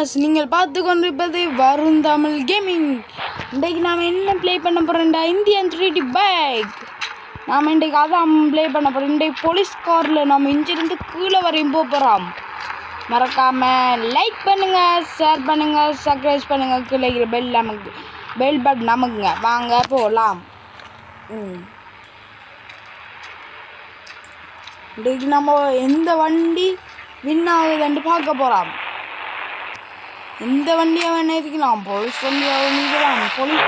Viewers, நீங்கள் பார்த்து கொண்டிருப்பது வரும் தமிழ் கேமிங். இன்றைக்கு நாம் என்ன ப்ளே பண்ண போகிறோம்டா, இந்தியன் 3D பைக். நாம் இன்றைக்கு அதான் ப்ளே பண்ண போகிறோம். இன்றைக்கு போலீஸ் காரில் நம்ம இங்கிருந்து கீழே வரையும் போகிறோம். மறக்காமல் லைக் பண்ணுங்கள், ஷேர் பண்ணுங்கள், சப்ஸ்கிரைப் பண்ணுங்கள். கீழே பெல் நமக்கு பெல் பட்டன் நமக்குங்க. வாங்க போகலாம். இன்றைக்கு நம்ம எந்த வண்டி வின் ஆகுதுன்னு பார்க்க போகிறோம். எந்த வண்டியாக வேணா இருக்கலாம், போலீஸ் வண்டியாக இருக்கலாம். போலீஸ்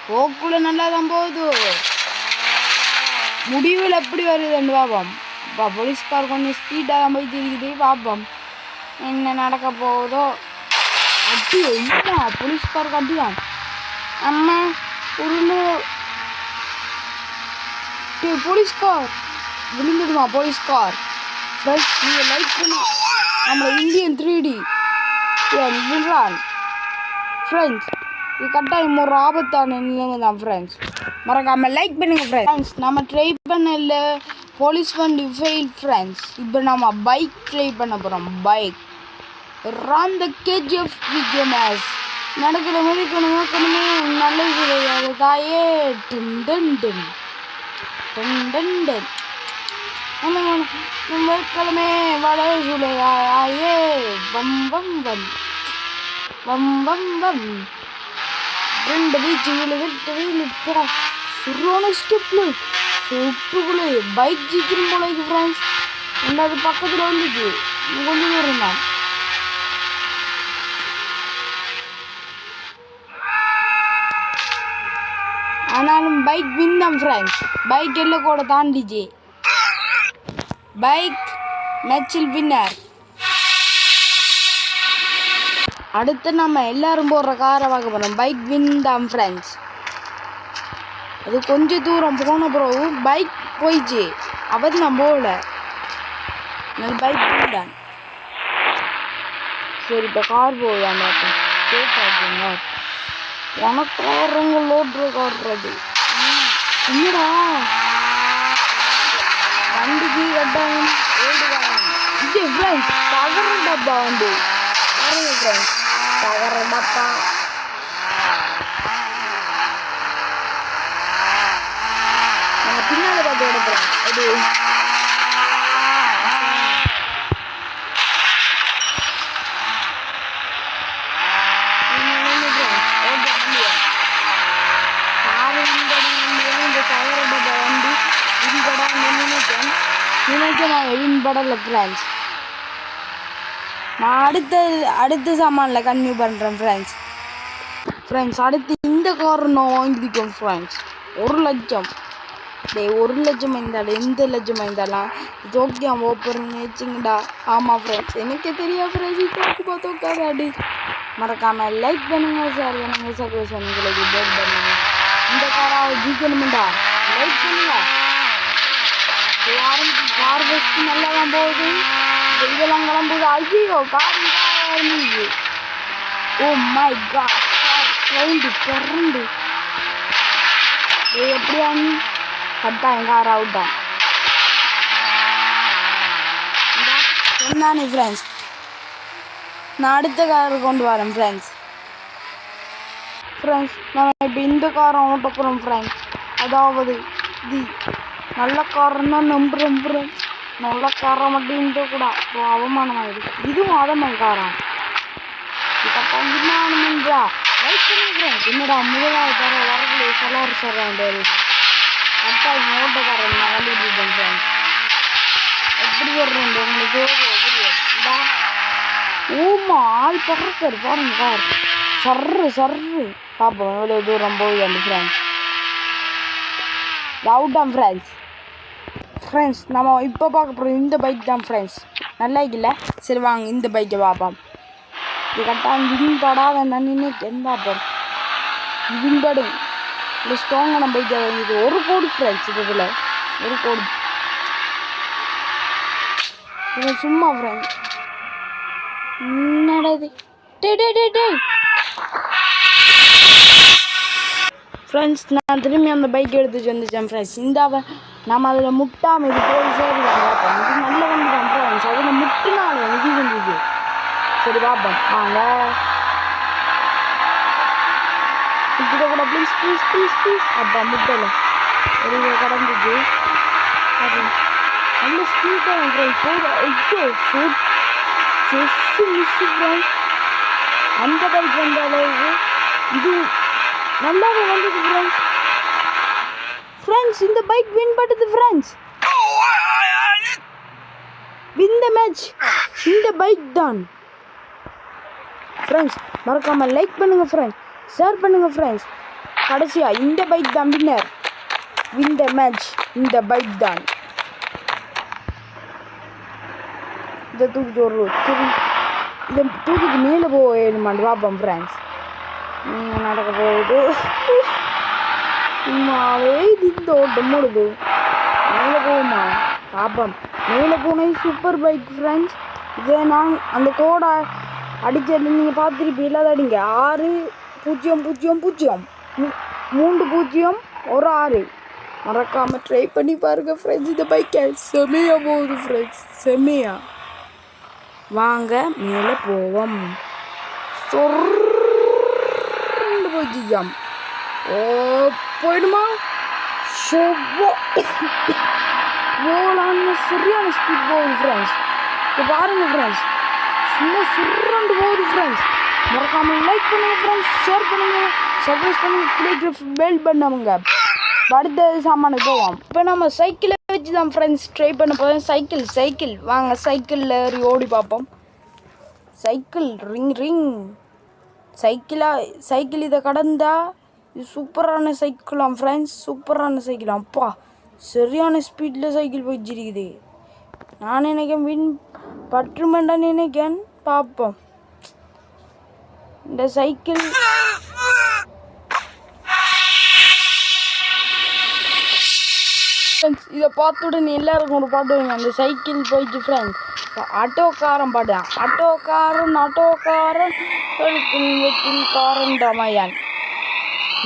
போக்குள்ள நல்லா தான் போகுது. முடிவில் எப்படி வருதுன்னு பார்ப்போம். இப்போ போலீஸ்கார் கொஞ்சம் ஸ்பீடாக தான் போய் தெரியுது. பார்ப்போம் என்ன நடக்க போகுதோ. அடி இல்லையா, போலீஸ்கார் கட்டிதான் அம்மா உருளு. போலீஸ்கார் விழுந்துடுமா? போலீஸ்கார் ஃப்ரெண்ட்ஸ், நீங்கள் லைக் பண்ணி நம்மளை இந்தியன் 3D விடுறான் ஃப்ரெண்ட்ஸ். இது கட்டாயம் ஒரு ஆபத்தான நிலைமை தான் ஃப்ரெண்ட்ஸ். மறக்காமல் லைக் பண்ணுங்க ஃப்ரெண்ட்ஸ். நம்ம ட்ரை பண்ணல போலீஸ் வண்டி ஃபெயில் ஃப்ரெண்ட்ஸ். இப்போ நம்ம பைக் ட்ரை பண்ண போகிறோம். பைக் ரான் த KGF விஜயமாஸ் நடக்கிற முடிக்கணுமே நல்ல சொல்லுது தாயே. Done done done done done done கிழமை வட சுலையாயே. வம் வம் வம் வம் வம் வம் ரெண்டு பீச்சு விழுப்பா சுரோன ஸ்டெப்ல சுட்டுக்குள்ளே பைக் ஜிக்கணும் போல இருக்கு ஃப்ரெண்ட்ஸ். ரெண்டாவது பக்கத்தில் வந்துச்சு, கொஞ்சம் தூரம் தான். ஆனாலும் பைக் வின் தான் ஃப்ரெண்ட்ஸ். பைக் எல்லாம் கூட தாண்டிச்சு. Bike மேட்சில் winner. அடுத்து நம்ம எல்லாரும் போடுற காரை பார்க்க போகிறோம். பைக் வின் தான் ஃப்ரெண்ட்ஸ். அது கொஞ்சம் தூரம் போன பிறகு பைக் போயிடுச்சு. அப்போ நான் போகல, பைக் வின் தான். சரி, இப்போ கார் போகலாம் பார்ப்போம். சேஃபாக உனக்காரங்க லோட்ரு காட்டுறது என்னடா வண்டிக்கு கட்டாயம் ஓடுவாங்க. இது ஃப்ரெண்ட்ஸ் தகர டப்பா வண்டி பாருங்க ஃப்ரெண்ட்ஸ். தகர டப்பா நம்ம பின்னால் பார்த்து எடுக்கிறோம். அது வின்படல ஃப்ரெண்ட்ஸ். நான் அடுத்த சாமானில் கன்டினியூ பண்ணுறேன் ஃப்ரெண்ட்ஸ். அடுத்து இந்த கார் நான் வாங்கியிருக்கோம் ஃப்ரெண்ட்ஸ். 1 லட்சம். 1 லட்சம் இருந்தாலும் எந்த லட்சமாக இருந்தாலும் இது ஓகே ஓப்பர்னு வச்சுங்கடா. ஆமாம் ஃப்ரெண்ட்ஸ், எனக்கே தெரியாது ஃப்ரெண்ட்ஸ். இது தோக்காதாடி. மறக்காமல் லைக் பண்ணுங்கள், ஷேர் பண்ணுங்கள், சப்ஸ்கிரைப் பண்ணுங்களுக்கு பெல் பண்ணுங்க. இந்த காராக ஜீக்கணுமெண்டா லைக் பண்ணுங்க. கார் ஃபஸ்ட்டு நல்லா தான் போகுது. இதெல்லாம் கிளம்புது. ஐயோ கார் இருந்துச்சு. ஓ மை காட், கார் ட்ரெயின்டு பிறண்டு எப்படியான்னு கட்டாயம் கார் அவுட் தான் சொன்னானே ஃப்ரெண்ட்ஸ். நான் அடுத்த காரை கொண்டு வரேன் ஃப்ரெண்ட்ஸ். நம்ம இப்போ இந்த காரை ஓட்ட போகிறோம் ஃப்ரெண்ட்ஸ். அதாவது இது நல்ல காரம் தான் நம்புறேன் ஃப்ரெண்ட்ஸ். நல்ல காரம் மட்டும் இந்த கூட அவமானமாகிடுது. இதுவும் அதமாதிரி காரம் இதுக்கா லைக் பண்ணுறேன். என்னடா முதலாவது தர வரக்கூடிய சலாறு சொல்கிறேன் கட்டாயம் ஓட்டக்காரன் நான் கண்டுபிடிப்பேன் ஃப்ரெண்ட்ஸ். எப்படி வர்றேன் உங்களுக்கு புரியுதா? ஓமா ஆள் பறக்கார் பாருங்க கார் சர்ரு பார்ப்போம் எவ்வளோ தூரம் போகுது ஃப்ரெண்ட்ஸ். அவுட்டான் ஃப்ரெண்ட்ஸ். நம்ம இப்போ பார்க்க போகிறோம் இந்த பைக் தான் ஃப்ரெண்ட்ஸ். நல்லா இல்லை. சரி வாங்க இந்த பைக்கை பார்ப்போம். இது கரெக்டாக வின்படாத நன்னின்னு பார்ப்போம். வின்படும் இல்லை ஸ்ட்ராங்கான பைக்கை வாங்கிது. 1 கோடி ஃப்ரெண்ட்ஸ். இதில் 1 கோடி இது சும்மா ஃப்ரெண்ட்ஸ். என்னடது day friends. நான் திரும்பி அந்த பைக் எடுத்துட்டு வந்துட்டேன் ஃப்ரெண்ட்ஸ். இந்த நம்ம அதில் முட்டாமல் இது போய் சேருவாங்க. இது நல்ல வண்டி தான் ஃப்ரெண்ட்ஸ். அதில் முட்டினாலும் இது செஞ்சுது சரி பாப்போம் வாங்க இப்படி கூட ப்ளீஸ் ப்ளீஸ் ப்ளீஸ் ப்ளீஸ் அப்பா முட்டல ஒரு கடந்துச்சு நல்ல ஸ்பீடாக ஃப்ரெண்ட்ஸ் ஐயோ ஷூட் ஜஸ்ட் மிஸ் ஃப்ரெண்ட்ஸ் அந்த பைக் வந்த அளவுக்கு இது நல்லாவே வந்தது ஃப்ரெண்ட்ஸ் ஃப்ரெண்ட்ஸ் இந்த பைக் வின் பண்ணுது ஃப்ரெண்ட்ஸ் வின் த மேட்ச் இந்த பைக் தான் ஃப்ரெண்ட்ஸ் மறக்காமல் லைக் பண்ணுங்கள் ஃப்ரெண்ட்ஸ் ஷேர் பண்ணுங்கள் ஃப்ரெண்ட்ஸ் கடைசியாக இந்த பைக் தான் வின்னர் வின் த மேட்ச் இந்த பைக் தான் இதை தூக்கிட்டு ஒரு இதை தூக்கிட்டு மேலே போவேணுமான்னு பார்ப்போம் ஃப்ரெண்ட்ஸ் நடக்க போகுது சும்மாவே இந்த ஓட்டம் ஓடுது மேலே போகுமா பார்ப்போம் மேலே போனது சூப்பர் பைக் ஃப்ரெண்ட்ஸ் இதை நான் அந்த கோடை அடித்தது நீங்கள் பார்த்துருப்பீங்களா அதை அடிங்க 6-0-0-3-0-1-6 மறக்காமல் ட்ரை பண்ணி பாருங்கள் ஃப்ரெண்ட்ஸ் இந்த பைக்கை செமையாக போகுது ஃப்ரெண்ட்ஸ் செமையா வாங்க மேலே போவோம் சொர்ந்து போச்சும் ஓ போயிடுமா போகலான்னு சரியான ஸ்பீட் போகுது ஃப்ரெண்ட்ஸ் இப்போ பாருங்கள் ஃப்ரெண்ட்ஸ் சும்மா சுரண்டு போகுது ஃப்ரெண்ட்ஸ் மறக்காமல் லைக் பண்ணுங்கள் ஃப்ரெண்ட்ஸ் ஷேர் பண்ணுங்கள் சப்ஸ்கிரைப் பண்ணுங்கள் கிளிக் பெல் பண்ணவங்க அடுத்த சாமானுக்கு போவோம் இப்போ நம்ம சைக்கிளை வச்சு தான் ஃப்ரெண்ட்ஸ் ட்ரை பண்ண போகிறோம் சைக்கிள் வாங்க சைக்கிளில் ஓடி பார்ப்போம் சைக்கிள் ரிங் சைக்கிள் இதை கடந்தா இது சூப்பரான சைக்கிளாம் ஃப்ரெண்ட்ஸ் சூப்பரான சைக்கிளாம் அப்பா சரியான ஸ்பீடில் சைக்கிள் போயிச்சிருக்குது நான் நினைக்கிறேன் வின் பற்றுமெண்டான்னு நினைக்கிறேன் பார்ப்போம் இந்த சைக்கிள் ஃப்ரெண்ட்ஸ் இதை பார்த்த உடனே எல்லாருக்கும் ஒரு பாட்டு வைங்க அந்த சைக்கிள் போயிடுச்சு ஃப்ரெண்ட்ஸ் ஆட்டோக்காரன் பாடு ஆட்டோக்காரன் காரன் டமையான்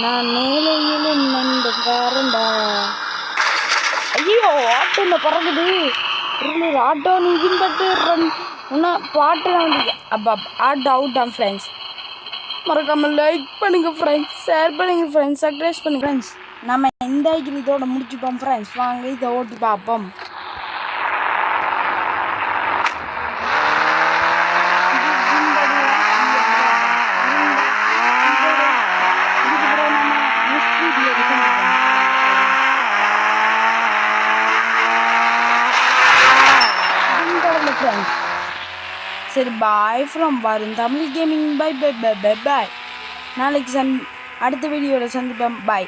நான் மேலையில் நண்ட காரன்டா ஐயோ ஆட்டோ இந்த பறக்குது ஆட்டோ நீ பின்பட்டு இன்னும் பாட்டு வந்து அப்பா ஆட்டோ அவுட் தான் ஃப்ரெண்ட்ஸ் மறக்காமல் லைக் பண்ணுங்கள் ஃப்ரெண்ட்ஸ் ஷேர் பண்ணுங்கள் ஃப்ரெண்ட்ஸ் சப்ஸ்கிரைப் பண்ணுங்கள் ஃப்ரெண்ட்ஸ் நம்ம இந்த இதோட முடிச்சுப்போம் ஃப்ரெண்ட்ஸ் வாங்க இதை ஓட்டி பார்ப்போம் சரி bye from Varun Tamil gaming bye bye bye bye bye நாளைக்கு அடுத்த வீடியோவில் சந்திப்பேன் பாய்